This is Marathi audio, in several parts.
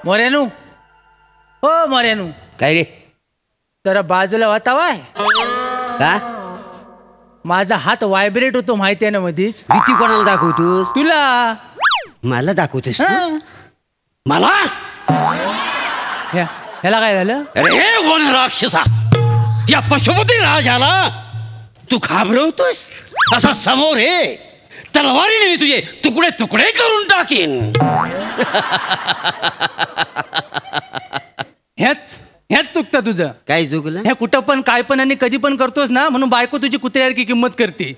मोरेनू हो मोरेनू. काय रे? जरा बाजूला वातावाय. का? माझा हात व्हायब्रेट होतो माहिती आहे ना मधीच. भीती कोणाला दाखवतोस? तुला. मला दाखवतोस? हा. मला? ह्याला काय झालं? अरे वन राक्षसा, या पशुपती राजाला तू घाबरवतोस? असा समोर हे तलवारीने मी तुझे तुकडे तुकडे करून टाकीन. ह्याच चुकतं तुझं. काय चुकलं? हे कुठं पण काय पण आणि कधी पण करतोस ना, म्हणून बायको तुझी कुत्र्यासारखी किंमत करते.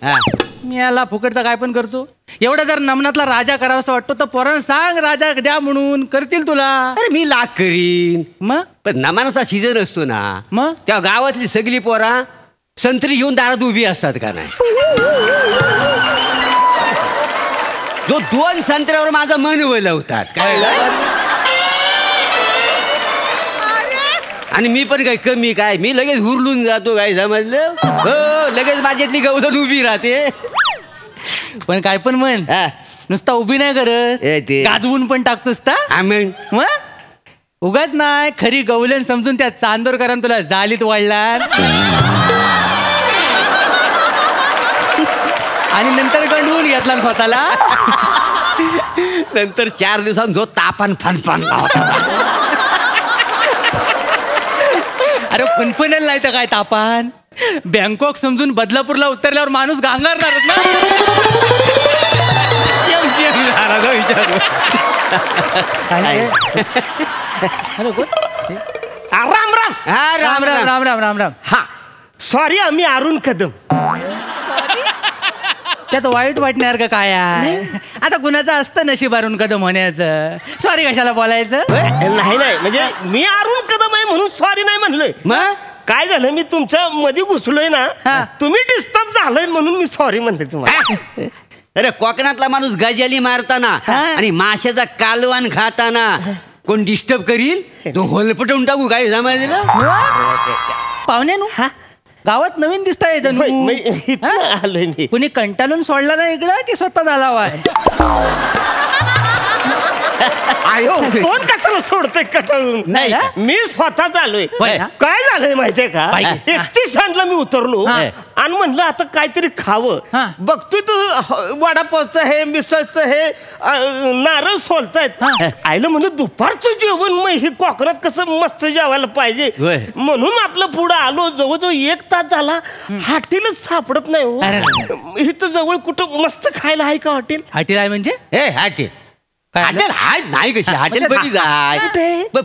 मी याला फुकटचा काय पण करतो. एवढा जर नमनातला राजा करावासा वाटतो तर पोरांना सांग राजा द्या म्हणून, करतील तुला. अरे मी लाख करीन, मग पण नमानाचा सीजन असतो ना, मग त्या गावातली सगळी पोरा संत्री घेऊन दारात उभी असतात का नाही. जो 2 संत्र्यावर माझं मन वळवतात काय, आणि मी पण काय कमी काय, मी लगेच हुरलून जातो काय, समजलं? हो, लगेच माझ्यातली गवदन उभी राहते. पण काय पण म्हण, नुसता उभी नाही करत, गाजवून पण टाकतोस का? मग उगाच नाही, खरी गवलन समजून त्या चांदोरकरांना तुला जालीत वाढला आणि नंतर गंडवून घेतला स्वतःला. नंतर 4 दिवसांत जो तापान फनफनला होता. अरे फनफनेल नाही तर काय तापान, बँकॉक समजून बदलापूरला उतरल्यावर माणूस गांगारणारच ना. राम राम. हा राम राम राम राम राम राम. हा सॉरी, आम्ही अरुण कदम. त्यात वाईट वाटणार का काय आहे? आता कुणाचं असतं नशीब अरुण कदम होण्याचं, सॉरी कशाला बोलायचं? नाही नाही, म्हणजे मी अरुण कदम आहे म्हणून सॉरी नाही म्हणलोय. मग काय झालं, मी तुमच्या मध्ये घुसलोय ना, तुम्ही डिस्टर्ब झालोय म्हणून मी सॉरी म्हणते तुम्हाला. अरे कोकणातला माणूस गजाली मारताना आणि माशाचा कालवान खाताना कोण डिस्टर्ब करील तो होलपटवून टाकू काय, समजलं? पाहुण्यानु गावात नवीन दिसताय आलोय मी. कुणी कंटाळून सोडला ना इकडं की स्वतः झाला वाय? आयो कोण कशाला सोडतोय कटाळून? नाही मी स्वतः चाललोय. काय झालंय माहितीये का, एसटी स्टँडला मी उतरलो आणि म्हणलं आता काहीतरी खावं. बघतोय तू वडापावचं हे, मिसळचं हे, नारळ सोलतायत. आयलं म्हणलं दुपारचं जेवण मग हे कोकणात कसं मस्त जेवायला पाहिजे म्हणून आपलं पुढं आलो. जवळजवळ 1 तास झाला, हॉटेलच सापडत नाही हो. इथं जवळ कुठं मस्त खायला आहे का हॉटेल? हॉटेल आहे म्हणजे? हे हॉटेल हॉटेल नाही कशी हॉटेल बरी जाय,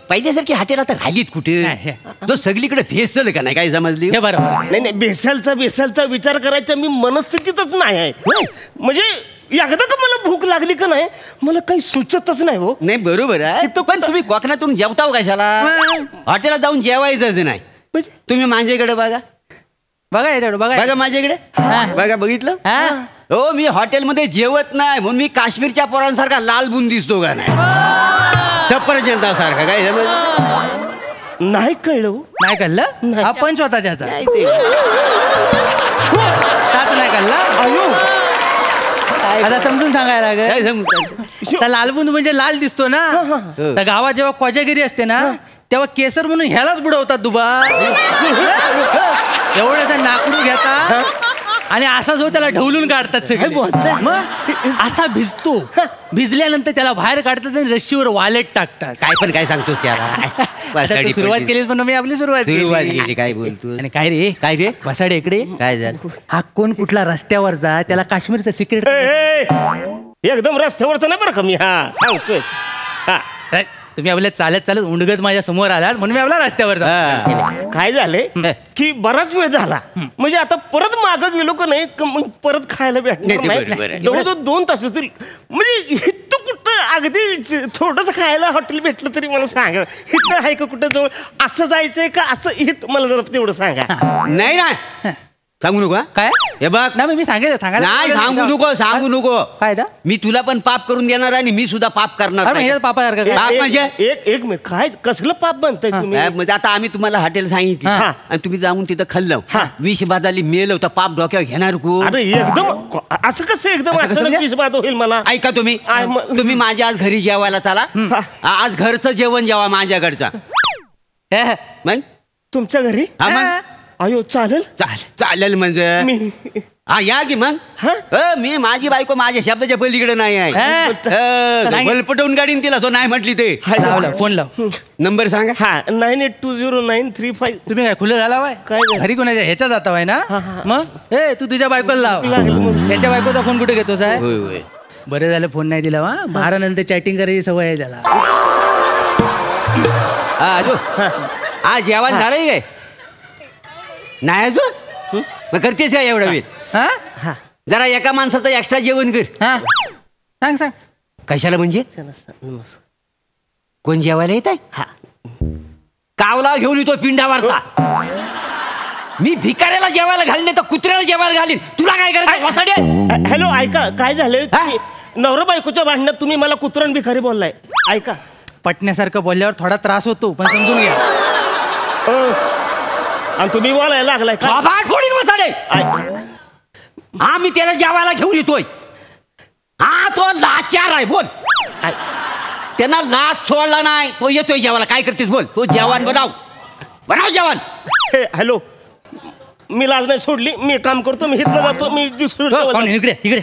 पहिल्यासारखी हॉटेल आता राहिलीत कुठे? तो सगळीकडे भेसळ का नाही, काय समजली? हे बरोबर. नाही बेसलचा विचार करायचा मी मनस्थितीतच नाही आहे. म्हणजे एकदा का मला भूक लागली का नाही, मला काही सुचतच नाही हो. नाही बरोबर आहे, पण तुम्ही कोकणातून जेवताव कशाला? हॉटेलात जाऊन जेवायचंच नाही. तुम्ही माझ्याकडे बघा, बघा याच्याकडे बघा, बघा माझ्याकडे बघा, बघितलं? हो, मी हॉटेलमध्ये जेवत नाही म्हणून मी काश्मीरच्या पोरांसारखा लाल बुंद दिसतो का नाही, सफरचंदा सारखा, काय नाही कळलं? नाही कळलं? आपण स्वतःच्याचा नाही कळला. आता समजून सांगायला लागेल. तर लालबुंद म्हणजे लाल दिसतो ना, तर गावात जेव्हा कोजागिरी असते ना तेव्हा केसर म्हणून ह्यालाच बुडवतात दुबा. एवढ्याचा नाकडू घेतात आणि असा जो त्याला ढवलून काढतात सगळे. मग असा भिजतो, भिजल्यानंतर त्याला बाहेर काढतात आणि रश्शीवर वालेट टाकतात. काय सांगतोस त्याला? सुरुवात केलीस पण मी आपली सुरुवात केली. काय बोलतो? आणि काय रे बसाडे इकडे काय झालं? हा कोण कुठला रस्त्यावर जा त्याला काश्मीरचं सिक्रेट एकदम रस्त्यावरचं नाही बरं का मी. हा सांगतोय. तुम्ही आपल्या चालत उंडगत माझ्या समोर आलात म्हणून मी आपल्या रस्त्यावर जा. काय झालंय की बराच वेळ झाला, म्हणजे आता परत मागं गेलो का नाही मग परत खायला भेटणार. जवळजवळ 2 तास होतील. म्हणजे इथं कुठं अगदी थोडंसं खायला हॉटेल भेटलं तरी मला सांगा. इथं आहे का कुठं जवळ? असं जायचंय का असं हे मला जरा तेवढं सांगा. नाही सांगू नको काय हे बघ नाही मी सांगायचं नाही सांगू नको काय मी तुला पण पाप करून देणार आणि मी सुद्धा पाप करणार पापासारखं पाप म्हणजे एक मिनिट काय कसलं पाप बनतंय तुम्ही म्हणजे आता आम्ही तुम्हाला हॉटेल सांगितलं आणि तुम्ही जाऊन तिथं खाल्लं विष बाजाली मेलं तर पाप डोक्यावर घेणार को अरे एकदम असं कसं एकदम अचानक विष बाधा होईल मला ऐका तुम्ही माझ्या आज घरी जेवायला चला आज घरचं जेवण जेवा माझ्याकडचा मग तुमच्या घरी अयो चालेल चालेल म्हणजे हा या की मग मी माझी बायको माझ्या शब्दाच्या पलीकडे नाही आहे पटवून गाडीन तिला तो नाही म्हटली ते फोन लाव नंबर सांगा 982093 तुम्ही काय खुलं झाला काय घरी कोणाच्या ह्याच्या जाता वाय ना मग ए तू तुझ्या बायकोला लाव त्याच्या बायकोचा फोन कुठे घेतोस आहे बरं झालं फोन नाही दिला वा बारानंतर चॅटिंग करायची सवय आहे त्याला हा जेवण झालंय काय नाही अजून मग करतेस का एवढा वेळ जरा एका माणसाचं एक्स्ट्रा जेवण कर सांग कशाला म्हणजे कोण जेवायला येत आहे कावला घेऊन येतो पिंडा वारता मी भिकाऱ्याला जेवायला घालले तर कुत्र्याला जेवायला घालीन तुला काय करायचं हॅलो ऐका काय झालंय नवरा बायकोच्या भांडणात तुम्ही मला कुत्रण भिकारी बोललाय ऐका पटण्यासारखं बोलल्यावर थोडा त्रास होतो पण समजून घ्या आणि तुम्ही बोलायला लागलाय हा मी त्याला जेवायला घेऊन येतोय हा तो लाचार आहे बोल त्यांना लाच सोडला नाही तो येतोय जेवायला काय करतेस बोल तो जेवण बनव जेवण हॅलो मी लाज नाही सोडली मी काम करतो मी इथनं जातो मी इकडे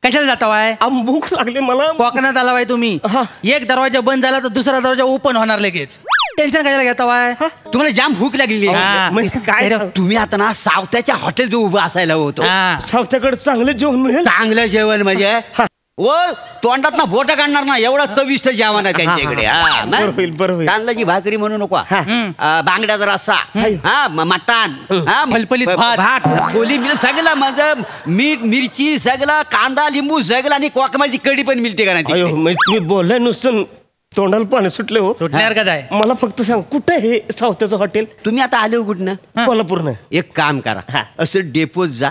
कशाला जाता वाय भूक लागली मला कोकणात आला वाय तुम्ही एक दरवाजा बंद झाला तर दुसरा दरवाजा ओपन होणार लगेच टेन्शन कशाला घेता वाय तुम्हाला जाम भूक लागली काय तुम्ही आता ना सावत्याच्या हॉटेल जो उभं असायला होतो सावत्याकडे चांगलं जेवण मिळेल चांगलं जेवण म्हणजे ओ तोंडात ना बोट काढणार ना एवढा चविष्ट जेवण आहे त्यांच्याकडे तांदळाची भाकरी म्हणू नको बांगड्याचा रस्सा मटण फलफलीत भात कोली मिळ सगळं माझं मीठ मिरची सगळं कांदा लिंबू सगळं आणि कोकमाची कढी पण मिळते का नाही तुम्ही बोललाय नुसतं तोंडाला पाणी सुटले हो सुटणार का जाय मला फक्त सांग कुठे हे सावत्याचं हॉटेल तुम्ही आता आले हो कुठनं कोल्हापूरनं एक काम करा असं डेपोत जा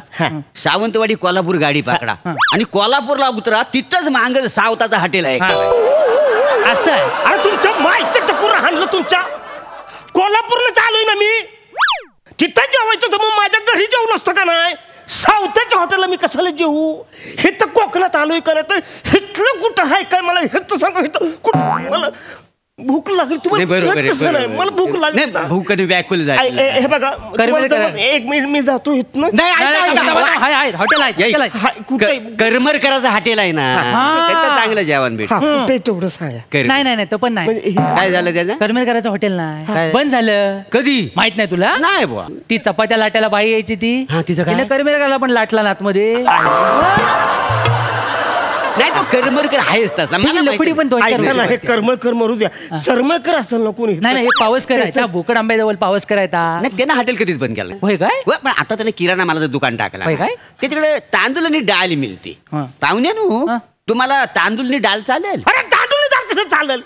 सावंतवाडी कोल्हापूर गाडी पकडा आणि कोल्हापूरला उतरा तिथंच मांग सावताचं हॉटेल आहे असं आहे अरे तुमच्या माईचं टकूर हाणलं तुमच्या कोल्हापूरला चालूय ना मी तिथं जेवायचं तर मग माझ्या घरी जेवू नसतं का नाही सावत्याच्या हॉटेलला मी कशाला जेवू हे तर कोकणात आलोय का नाही तर इथलं कुठं आहे काय मला हे तर सांगा इथं कुठं मला भूक लागली तुम्हाला मला भूक लागली भूक व्याकुल जाईल हे बघा एक मिनिट मी जातो इथनं हॉटेल कुठे करमर करायचं हॉटेल आहे ना चांगलं जेवण भेट कुठे तेवढं सांगा नाही तो पण नाही काय झालं त्याचं करमेर करायचं हॉटेल नाही बंद झालं कधी माहित नाही तुला नाही बुवा ती चपात्या लाटायला बाई यायची ती तिचं काय करमेर करायला पण लाटला नातमध्ये नाही तो करमरकर आहेच तसा लपडी पण हे करमळकर मरू द्या सरमळकर असेल ना कोणी नाही एक पावस करायचा भोकड आंब्याजवळ पावस करायचा नाही त्यानं हॉटेल कधीच बंद केलं होय काय पण आता त्याला किराणा मालाचं दुकान टाकलं काय ते तिकडे तांदूळ आणि डाळ मिळते पाहुण्यानु तुम्हाला तांदूळ आणि डाळ चालेल अरे तांदूळ डाळ कसं चालेल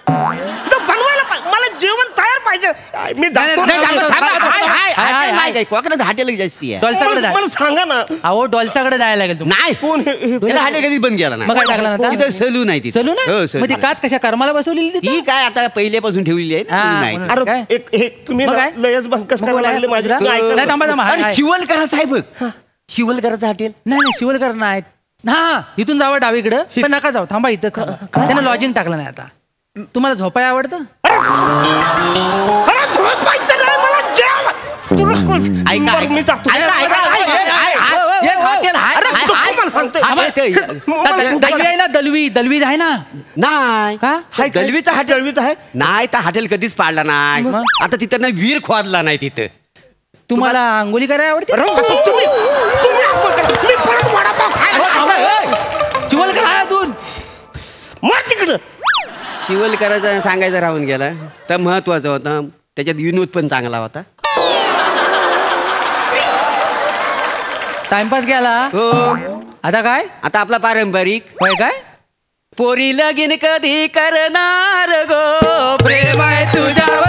बनवायला मला जेवण तयार पाहिजे मी कोकणात हॉटेल जास्ती आहे मला सांगा ना अहो डॉल्साकडे जायला लागेल तू नाही कोण हॉटेल कधीच बंद केला ना मग काय टाकला ना तिथं सलून आहे सलून म्हणजे काच कशा कर्माला बसवलेली ती काय आता पहिल्यापासून ठेवलेली आहे अरे एक तुम्ही लयच बंकस करायला लागले माझ्या शिवलकराचं आहे बघ शिवलकराचं हॉटेल नाही शिवलकर नाही हा इथून जावं डावीकडं पण नका जाऊ थांबा इथं त्यानं लॉजिंग टाकलं नाही आता तुम्हाला झोपाय आवडतं दलवी आहे ना नाही का दलवीचं हॉटेल आहे नाही तर हॉटेल कधीच पाडला नाही आता तिथं ना वीर खोदला नाही तिथं तुम्हाला आंघोळी करायला आवडते शिवलकर आहे अजून मर तिकडं शिवलकराचा सांगायचं राहून गेला तर महत्वाचा होता त्याच्यात विनोद पण चांगला होता टाइमपास गेला हो आता काय आता आपला पारंपरिक होय काय पोरी लगीन कधी करणार गो प्रेम आहे तुझ्या